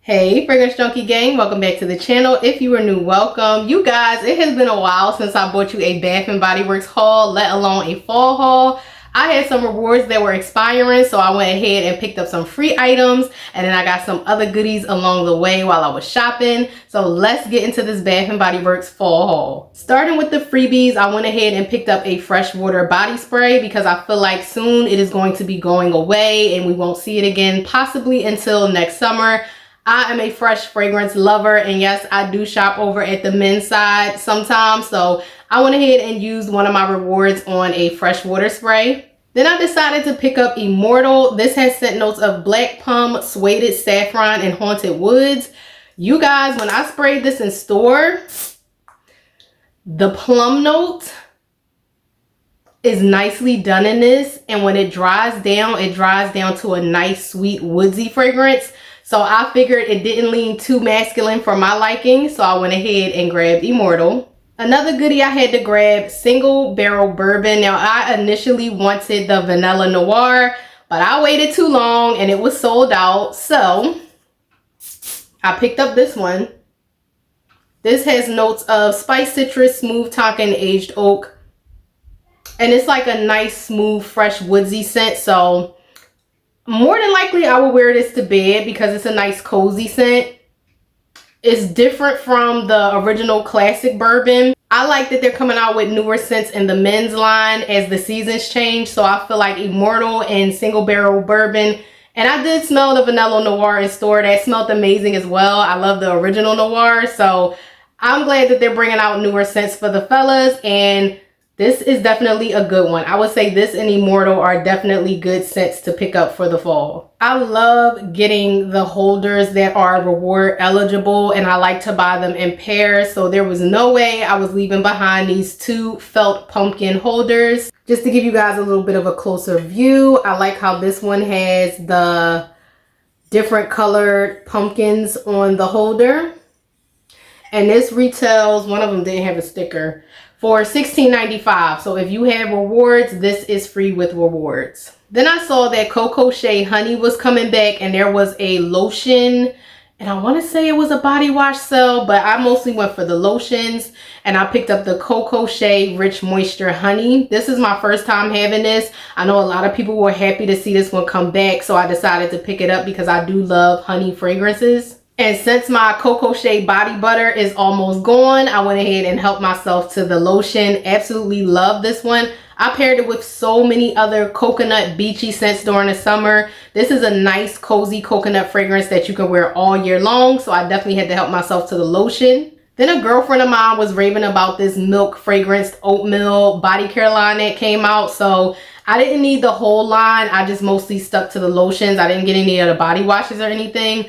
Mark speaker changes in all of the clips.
Speaker 1: Hey Fragrance Junkie gang, welcome back to the channel. If you are new, welcome. You guys, it has been a while since I bought you a Bath & Body Works haul, let alone a fall haul. I had some rewards that were expiring, so I went ahead and picked up some free items, and then I got some other goodies along the way while I was shopping. So let's get into this Bath & Body Works fall haul. Starting with the freebies, I went ahead and picked up a freshwater body spray because I feel like soon it is going to be going away and we won't see it again, possibly until next summer. I am a fresh fragrance lover, and yes, I do shop over at the men's side sometimes, so I went ahead and used one of my rewards on a fresh water spray. Then I decided to pick up Immortal. This has scent notes of black plum, suede saffron, and haunted woods. You guys, when I sprayed this in store, the plum note is nicely done in this, and when it dries down to a nice sweet woodsy fragrance. So I figured it didn't lean too masculine for my liking, so I went ahead and grabbed Immortal. Another goodie I had to grab, Single Barrel Bourbon. Now I initially wanted the Vanilla Noir, but I waited too long and it was sold out, so I picked up this one. This has notes of spiced citrus, smooth tonka, aged oak, and it's like a nice smooth fresh woodsy scent. So more than likely I will wear this to bed because it's a nice cozy scent. It's different from the original classic bourbon. I like that they're coming out with newer scents in the men's line as the seasons change. So I feel like Immortal and Single Barrel Bourbon. And I did smell the Vanilla Noir in store. That smelled amazing as well. I love the original Noir. So I'm glad that they're bringing out newer scents for the fellas. And this is definitely a good one. I would say this and Immortal are definitely good scents to pick up for the fall. I love getting the holders that are reward eligible, and I like to buy them in pairs. So there was no way I was leaving behind these two felt pumpkin holders. Just to give you guys a little bit of a closer view, I like how this one has the different colored pumpkins on the holder. And this retails, one of them didn't have a sticker, for $16.95. So if you have rewards, this is free with rewards. Then I saw that Coco Shea Honey was coming back, and there was a lotion, and I want to say it was a body wash sale, but I mostly went for the lotions, and I picked up the Coco Shea Rich Moisture Honey. This is my first time having this. I know a lot of people were happy to see this one come back, so I decided to pick it up because I do love honey fragrances. And since my Coco Shea body butter is almost gone, I went ahead and helped myself to the lotion. Absolutely love this one. I paired it with so many other coconut beachy scents during the summer. This is a nice cozy coconut fragrance that you can wear all year long. So I definitely had to help myself to the lotion. Then a girlfriend of mine was raving about this milk fragranced oatmeal body care line that came out. So I didn't need the whole line. I just mostly stuck to the lotions. I didn't get any of the body washes or anything.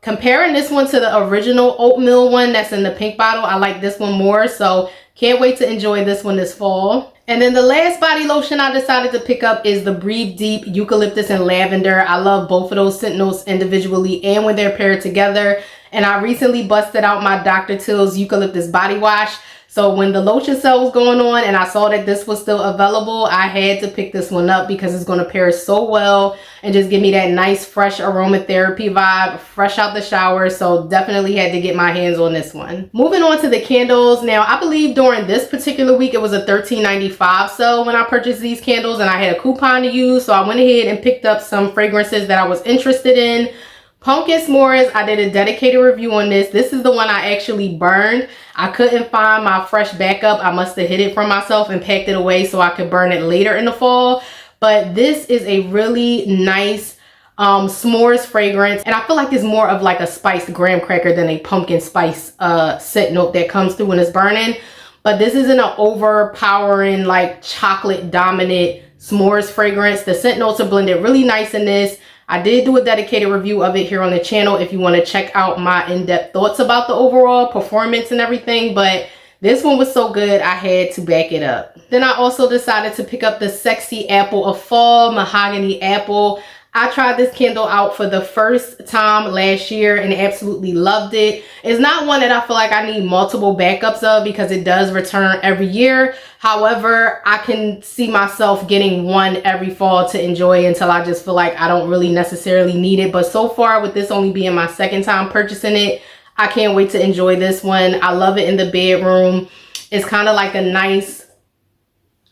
Speaker 1: Comparing this one to the original oatmeal one that's in the pink bottle, I like this one more, so can't wait to enjoy this one this fall. And then the last body lotion I decided to pick up is the Breathe Deep Eucalyptus and Lavender. I love both of those scent notes individually and when they're paired together. And I recently busted out my Dr. Teal's Eucalyptus body wash. So when the lotion sale was going on and I saw that this was still available, I had to pick this one up because it's going to pair so well and just give me that nice fresh aromatherapy vibe, fresh out the shower. So definitely had to get my hands on this one. Moving on to the candles. Now, I believe during this particular week, it was a $13.95 sale when I purchased these candles, and I had a coupon to use. So I went ahead and picked up some fragrances that I was interested in. Pumpkin S'mores, I did a dedicated review on this. This is the one I actually burned. I couldn't find my fresh backup. I must have hid it from myself and packed it away so I could burn it later in the fall. But this is a really nice s'mores fragrance. And I feel like it's more of like a spiced graham cracker than a pumpkin spice scent note that comes through when it's burning. But this isn't an overpowering like chocolate dominant s'mores fragrance. The scent notes are blended really nice in this. I did do a dedicated review of it here on the channel if you want to check out my in-depth thoughts about the overall performance and everything, but this one was so good I had to back it up. Then I also decided to pick up the Sexy Apple of Fall, Mahogany Apple. I tried this candle out for the first time last year and absolutely loved it. It's not one that I feel like I need multiple backups of because it does return every year. However, I can see myself getting one every fall to enjoy until I just feel like I don't really necessarily need it. But so far, with this only being my second time purchasing it, I can't wait to enjoy this one. I love it in the bedroom. It's kind of like a nice,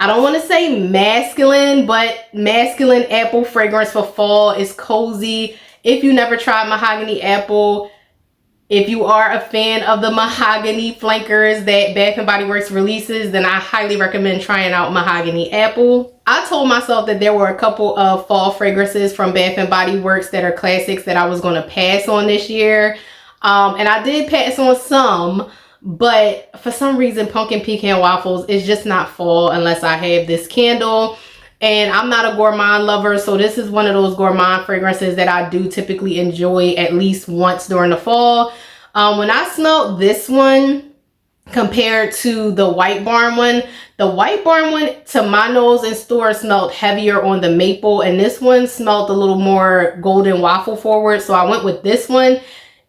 Speaker 1: I don't want to say masculine, but masculine apple fragrance for fall. It's cozy. If you never tried Mahogany Apple, if you are a fan of the mahogany flankers that Bath & Body Works releases, then I highly recommend trying out Mahogany Apple. I told myself that there were a couple of fall fragrances from Bath & Body Works that are classics that I was going to pass on this year. And I did pass on some. But for some reason, Pumpkin Pecan Waffles is just not fall unless I have this candle. And I'm not a gourmand lover, so this is one of those gourmand fragrances that I do typically enjoy at least once during the fall. When I smelled this one compared to the White Barn one, the White Barn one to my nose in store smelled heavier on the maple, and this one smelled a little more golden waffle forward, so I went with this one.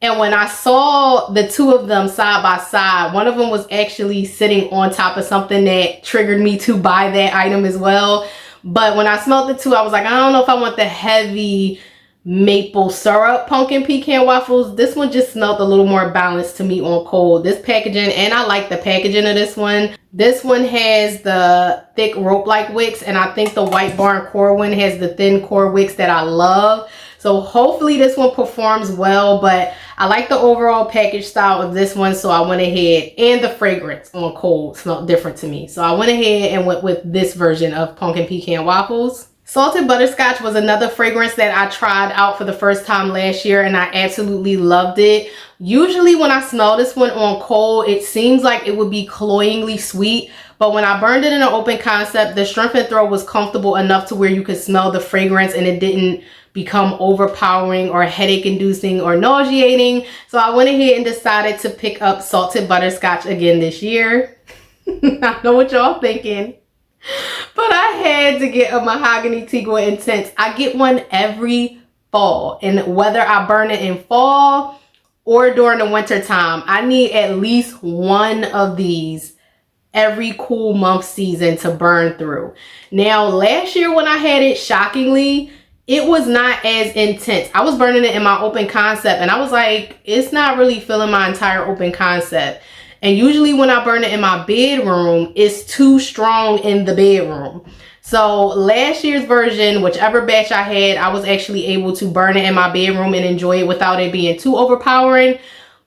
Speaker 1: And when I saw the two of them side by side, one of them was actually sitting on top of something that triggered me to buy that item as well. But when I smelled the two, I was like, I don't know if I want the heavy maple syrup pumpkin pecan waffles. This one just smelled a little more balanced to me on cold. This packaging, and I like the packaging of this one. This one has the thick rope-like wicks, and I think the White Barn core one has the thin core wicks that I love. So hopefully this one performs well, but I like the overall package style of this one, so I went ahead, and the fragrance on cold smelled different to me. So I went ahead and went with this version of Pumpkin Pecan Waffles. Salted Butterscotch was another fragrance that I tried out for the first time last year, and I absolutely loved it. Usually when I smell this one on cold, it seems like it would be cloyingly sweet, but when I burned it in an open concept, the strength and throw was comfortable enough to where you could smell the fragrance and it didn't become overpowering or headache inducing or nauseating. So I went ahead and decided to pick up Salted Butterscotch again this year. I know what y'all thinking, but I had to get a Mahogany Teakwood Intense. I get one every fall, and whether I burn it in fall or during the winter time, I need at least one of these every cool month season to burn through. Now last year when I had it, shockingly, it was not as intense. I was burning it in my open concept and I was like, it's not really filling my entire open concept. And usually when I burn it in my bedroom, it's too strong in the bedroom. So last year's version, whichever batch I had, I was actually able to burn it in my bedroom and enjoy it without it being too overpowering.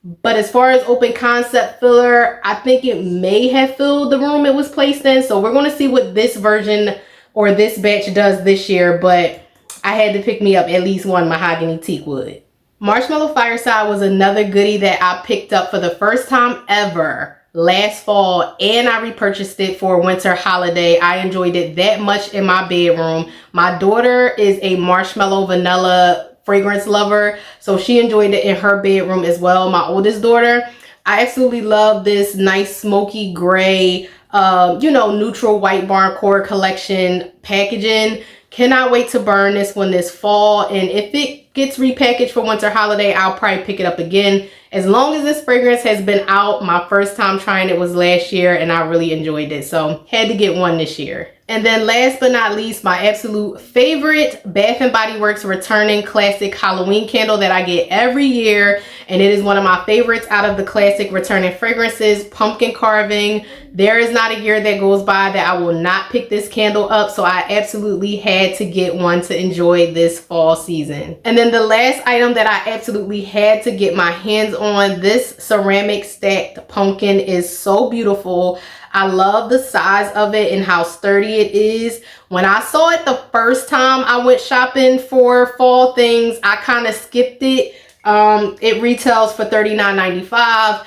Speaker 1: But as far as open concept filler, I think it may have filled the room it was placed in. So we're going to see what this version or this batch does this year. But I had to pick me up at least one Mahogany Teakwood. Marshmallow Fireside was another goodie that I picked up for the first time ever last fall, and I repurchased it for winter holiday. I enjoyed it that much in my bedroom. My daughter is a marshmallow vanilla fragrance lover, so she enjoyed it in her bedroom as well. My oldest daughter, I absolutely love this nice smoky gray, neutral White Barn Core collection packaging. Cannot wait to burn this one this fall, and if it gets repackaged for winter holiday, I'll probably pick it up again. As long as this fragrance has been out, my first time trying it was last year and I really enjoyed it, so had to get one this year. And then last but not least, my absolute favorite Bath & Body Works returning classic Halloween candle that I get every year, and it is one of my favorites out of the classic returning fragrances, Pumpkin Carving. There is not a year that goes by that I will not pick this candle up, so I absolutely had to get one to enjoy this fall season. And then the last item that I absolutely had to get my hands on, this ceramic stacked pumpkin is so beautiful. I love the size of it and how sturdy it is. When I saw it the first time I went shopping for fall things, I kind of skipped it. It retails for $39.95.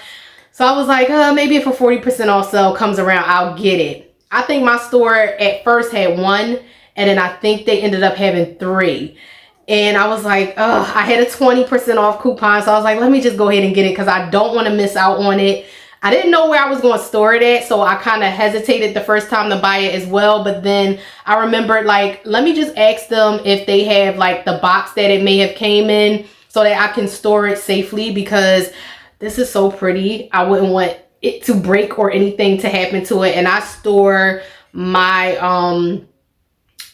Speaker 1: So I was like, maybe if a 40% off sale comes around, I'll get it. I think my store at first had one, and then I think they ended up having 3. And I was like, I had a 20% off coupon. So I was like, let me just go ahead and get it because I don't want to miss out on it. I didn't know where I was going to store it at, so I kind of hesitated the first time to buy it as well. But then I remembered, like, let me just ask them if they have like the box that it may have came in so that I can store it safely, because this is so pretty. I wouldn't want it to break or anything to happen to it. And I store my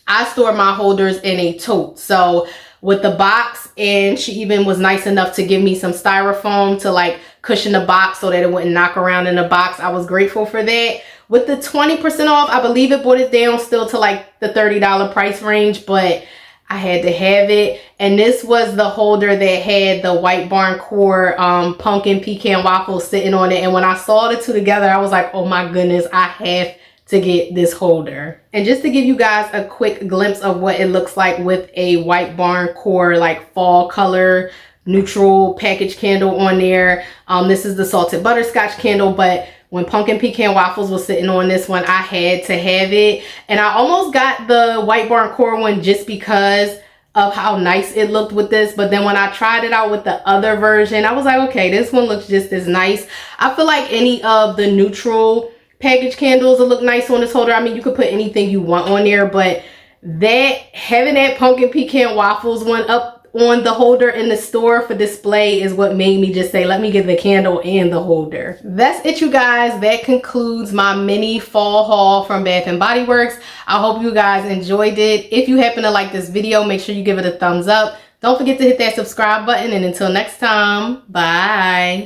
Speaker 1: holders in a tote. So with the box, and she even was nice enough to give me some styrofoam to like cushion the box so that it wouldn't knock around in the box. I was grateful for that. With the 20% off, I believe it brought it down still to like the $30 price range, but I had to have it. And this was the holder that had the White Barn Core pumpkin pecan waffles sitting on it. And when I saw the two together, I was like, oh my goodness, I have to get this holder. And just to give you guys a quick glimpse of what it looks like with a White Barn Core like fall color neutral package candle on there. This is the salted butterscotch candle, but when pumpkin pecan waffles was sitting on this one, I had to have it. And I almost got the White Barn Core one just because of how nice it looked with this. But then when I tried it out with the other version, I was like, okay, this one looks just as nice. I feel like any of the neutral package candles will look nice on this holder. I mean, you could put anything you want on there, but that having that pumpkin pecan waffles one up on the holder in the store for display is what made me just say, let me get the candle and the holder. That's it, you guys. That concludes my mini fall haul from Bath & Body Works. I hope you guys enjoyed it. If you happen to like this video, make sure you give it a thumbs up. Don't forget to hit that subscribe button, and until next time, bye.